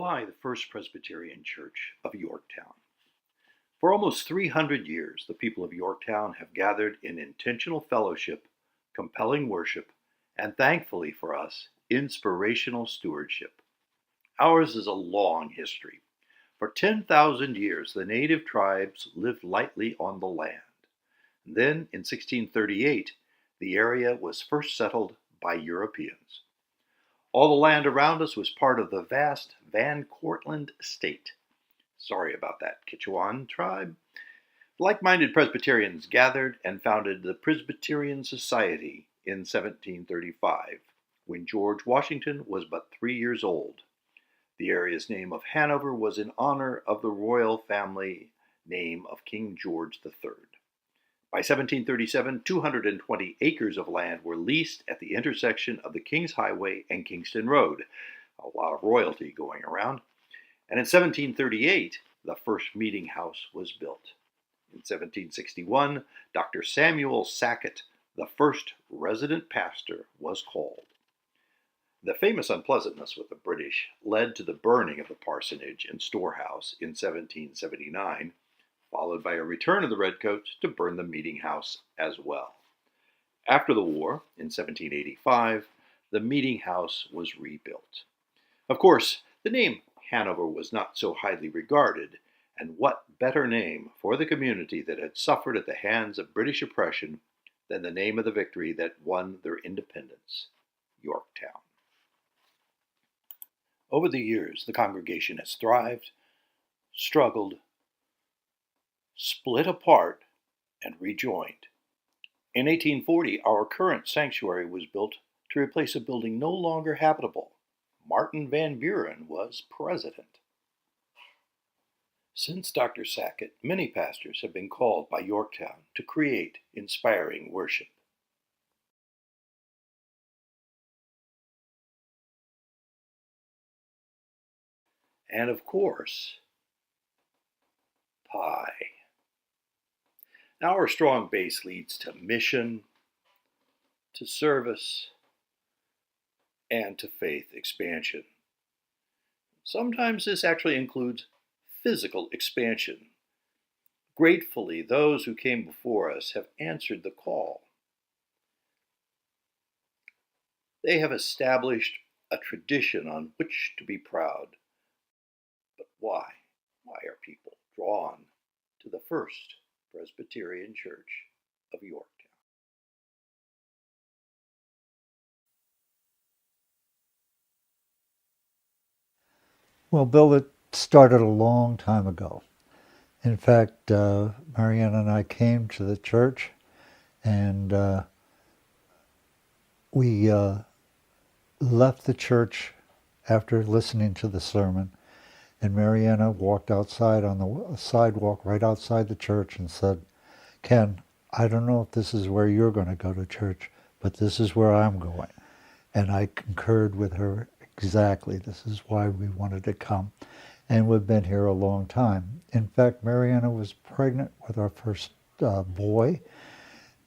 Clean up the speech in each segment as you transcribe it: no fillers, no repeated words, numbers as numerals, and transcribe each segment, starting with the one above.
Why the First Presbyterian Church of Yorktown? For almost 300 years, the people of Yorktown have gathered in intentional fellowship, compelling worship, and thankfully for us, inspirational stewardship. Ours is a long history. For 10,000 years, the native tribes lived lightly on the land. Then, in 1638, the area was first settled by Europeans. All the land around us was part of the vast Van Cortlandt estate. Sorry about that, Kichwan tribe. Like-minded Presbyterians gathered and founded the Presbyterian Society in 1735, when George Washington was but 3 years old. The area's name of Hanover was in honor of the royal family name of King George III. By 1737, 220 acres of land were leased at the intersection of the King's Highway and Kingston Road. A lot of royalty going around. And in 1738, the first meeting house was built. In 1761, Dr. Samuel Sackett, the first resident pastor, was called. The famous unpleasantness with the British led to the burning of the parsonage and storehouse in 1779, followed by a return of the Redcoats to burn the meeting house as well. After the war, in 1785, the meeting house was rebuilt. Of course, the name Hanover was not so highly regarded, and what better name for the community that had suffered at the hands of British oppression than the name of the victory that won their independence, Yorktown. Over the years, the congregation has thrived, struggled, split apart, and rejoined. In 1840, our current sanctuary was built to replace a building no longer habitable. Martin Van Buren was president. Since Dr. Sackett, many pastors have been called by Yorktown to create inspiring worship. And of course, pie. Our strong base leads to mission, to service, and to faith expansion. Sometimes this actually includes physical expansion. Gratefully, those who came before us have answered the call. They have established a tradition on which to be proud. But why? Why are people drawn to the First Presbyterian Church of Yorktown? Well, Bill, it started a long time ago. In fact, Marianne and I came to the church, and we left the church after listening to the sermon, and Mariana walked outside on the sidewalk right outside the church and said, "Ken, I don't know if this is where you're going to go to church, but this is where I'm going." And I concurred with her exactly. This is why we wanted to come. And we've been here a long time. In fact, Mariana was pregnant with our first boy,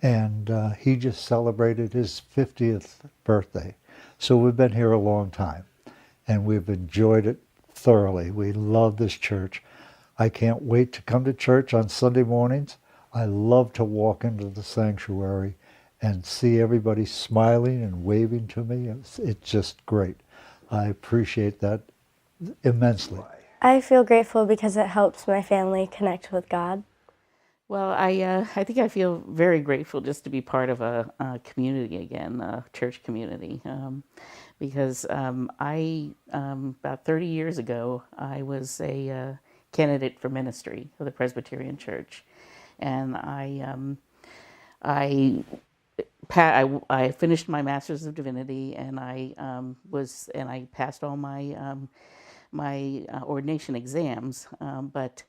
and he just celebrated his 50th birthday. So we've been here a long time, and we've enjoyed it thoroughly. We love this church. I can't wait to come to church on Sunday mornings. I love to walk into the sanctuary and see everybody smiling and waving to me. It's just great. I appreciate that immensely. I feel grateful because it helps my family connect with God. Well, I think I feel very grateful just to be part of a community again, a church community, because about 30 years ago, I was a candidate for ministry of the Presbyterian Church, and I finished my Master's of Divinity, and I passed all my ordination exams, but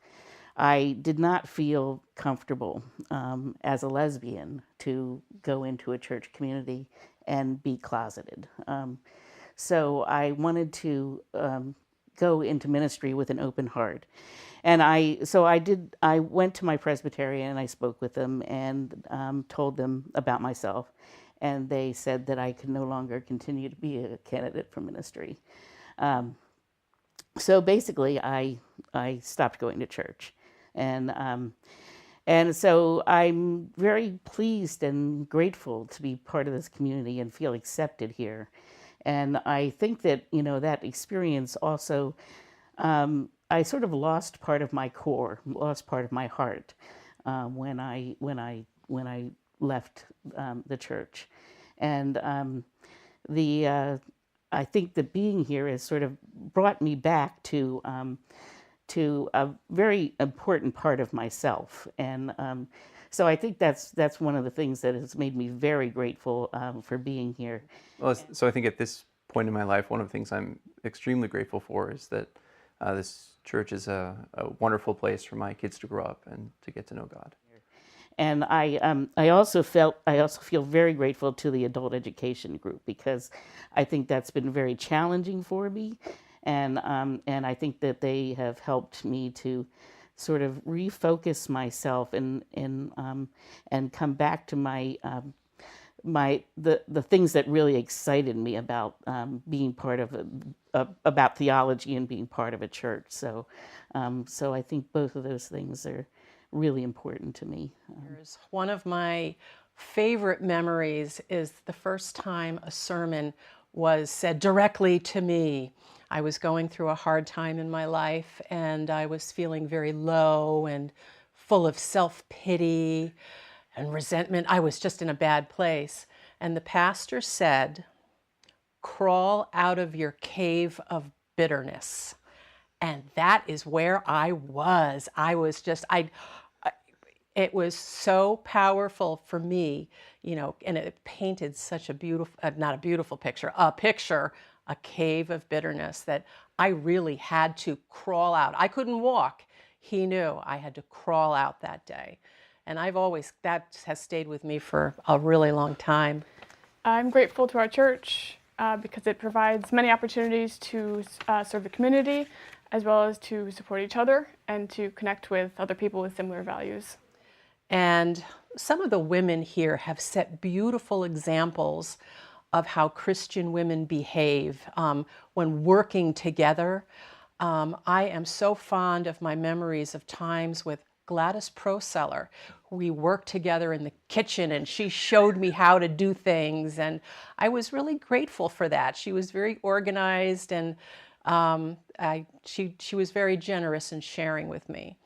I did not feel comfortable as a lesbian to go into a church community and be closeted. So I wanted to go into ministry with an open heart. And I went to my Presbyterian and I spoke with them and told them about myself. And they said that I could no longer continue to be a candidate for ministry. So basically, I stopped going to church, and and so I'm very pleased and grateful to be part of this community and feel accepted here. And I think that, that experience also, I sort of lost part of my core, lost part of my heart when I left the church. And I think that being here has sort of brought me back to a very important part of myself. And so I think that's one of the things that has made me very grateful for being here. Well, so I think at this point in my life, one of the things I'm extremely grateful for is that this church is a wonderful place for my kids to grow up and to get to know God. And I also feel very grateful to the adult education group, because I think that's been very challenging for me, and I think that they have helped me to sort of refocus myself and come back to the things that really excited me about being part of about theology and being part of a church. So I think both of those things are really important to me. One of my favorite memories is the first time a sermon was said directly to me. I was going through a hard time in my life, and I was feeling very low and full of self-pity and resentment. I was just in a bad place. And the pastor said, "Crawl out of your cave of bitterness." And that is where I was. It was so powerful for me, and it painted such a beautiful, not a beautiful picture, a cave of bitterness that I really had to crawl out. I couldn't walk. He knew I had to crawl out that day. And that has stayed with me for a really long time. I'm grateful to our church because it provides many opportunities to serve the community, as well as to support each other and to connect with other people with similar values. And some of the women here have set beautiful examples of how Christian women behave when working together. I am so fond of my memories of times with Gladys Proseller. We worked together in the kitchen, and she showed me how to do things, and I was really grateful for that. She was very organized, and she was very generous in sharing with me.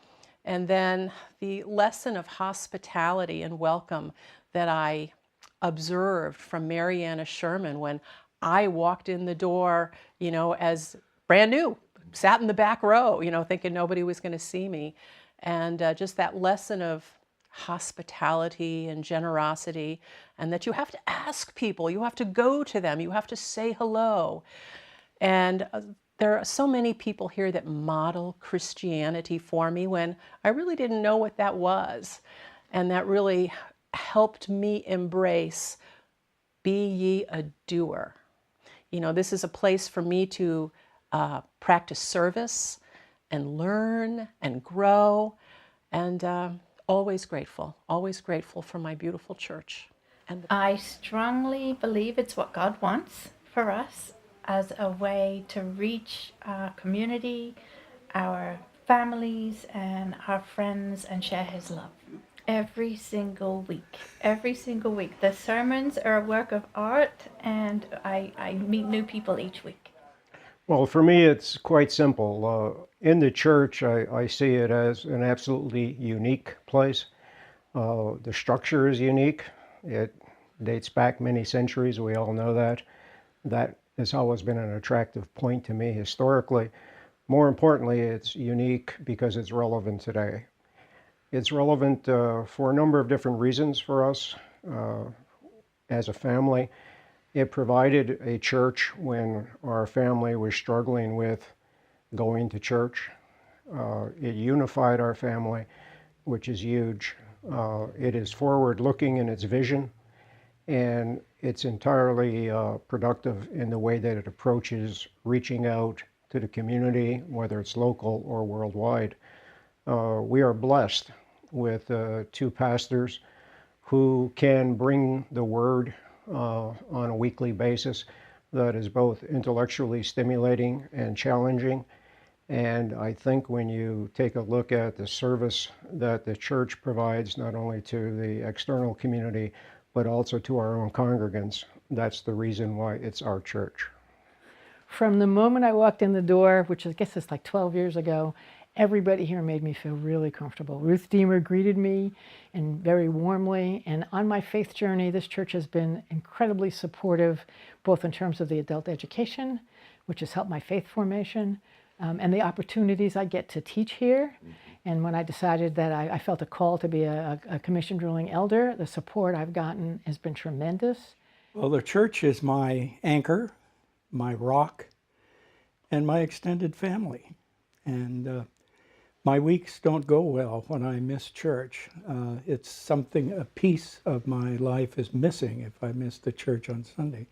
And then the lesson of hospitality and welcome that I observed from Mariana Sherman when I walked in the door, as brand new, sat in the back row, thinking nobody was going to see me. And just that lesson of hospitality and generosity, and that you have to ask people, you have to go to them, you have to say hello. And there are so many people here that model Christianity for me when I really didn't know what that was. And that really helped me embrace, be ye a doer. This is a place for me to practice service and learn and grow, and always grateful for my beautiful church. And I strongly believe it's what God wants for us, as a way to reach our community, our families, and our friends, and share His love. Every single week. The sermons are a work of art, and I meet new people each week. Well, for me, it's quite simple. In the church, I see it as an absolutely unique place. The structure is unique. It dates back many centuries. We all know that. That has always been an attractive point to me historically. More importantly, it's unique because it's relevant today. It's relevant for a number of different reasons for us as a family. It provided a church when our family was struggling with going to church. It unified our family, which is huge. It is forward-looking in its vision, and it's entirely productive in the way that it approaches reaching out to the community, whether it's local or worldwide. We are blessed with two pastors who can bring the word on a weekly basis that is both intellectually stimulating and challenging, And I think when you take a look at the service that the church provides, not only to the external community, but also to our own congregants, that's the reason why it's our church. From the moment I walked in the door, which I guess is like 12 years ago, everybody here made me feel really comfortable. Ruth Deemer greeted me and very warmly, and on my faith journey, this church has been incredibly supportive, both in terms of the adult education, which has helped my faith formation, and the opportunities I get to teach here. And when I decided that I felt a call to be a commissioned ruling elder, the support I've gotten has been tremendous. Well, the church is my anchor, my rock, and my extended family. And my weeks don't go well when I miss church. It's something, a piece of my life is missing if I miss the church on Sunday.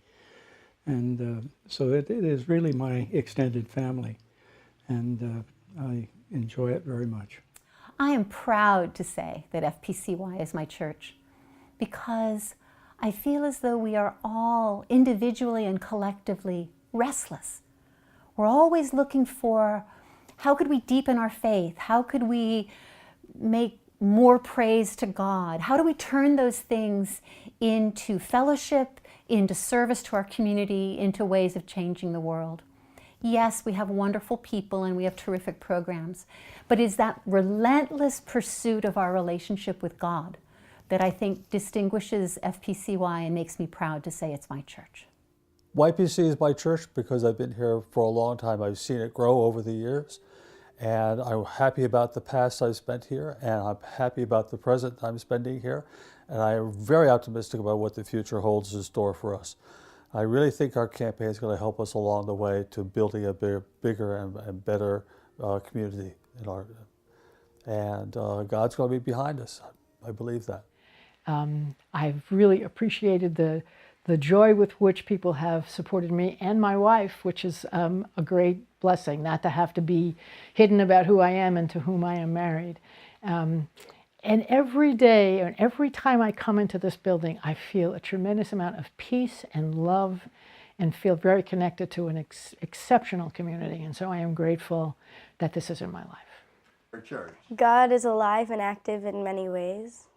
And so it is really my extended family. And I enjoy it very much. I am proud to say that FPCY is my church because I feel as though we are all individually and collectively restless. We're always looking for how could we deepen our faith? How could we make more praise to God? How do we turn those things into fellowship, into service to our community, into ways of changing the world? Yes, we have wonderful people and we have terrific programs, but it's that relentless pursuit of our relationship with God that I think distinguishes FPCY and makes me proud to say it's my church. YPC is my church because I've been here for a long time. I've seen it grow over the years, and I'm happy about the past I've spent here, and I'm happy about the present I'm spending here, and I'm very optimistic about what the future holds in store for us. I really think our campaign is going to help us along the way to building a bigger and better community in our, and God's going to be behind us. I believe that. I've really appreciated the joy with which people have supported me and my wife, which is a great blessing, not to have to be hidden about who I am and to whom I am married. And every day, and every time I come into this building, I feel a tremendous amount of peace and love and feel very connected to an exceptional community. And so I am grateful that this is in my life. God is alive and active in many ways.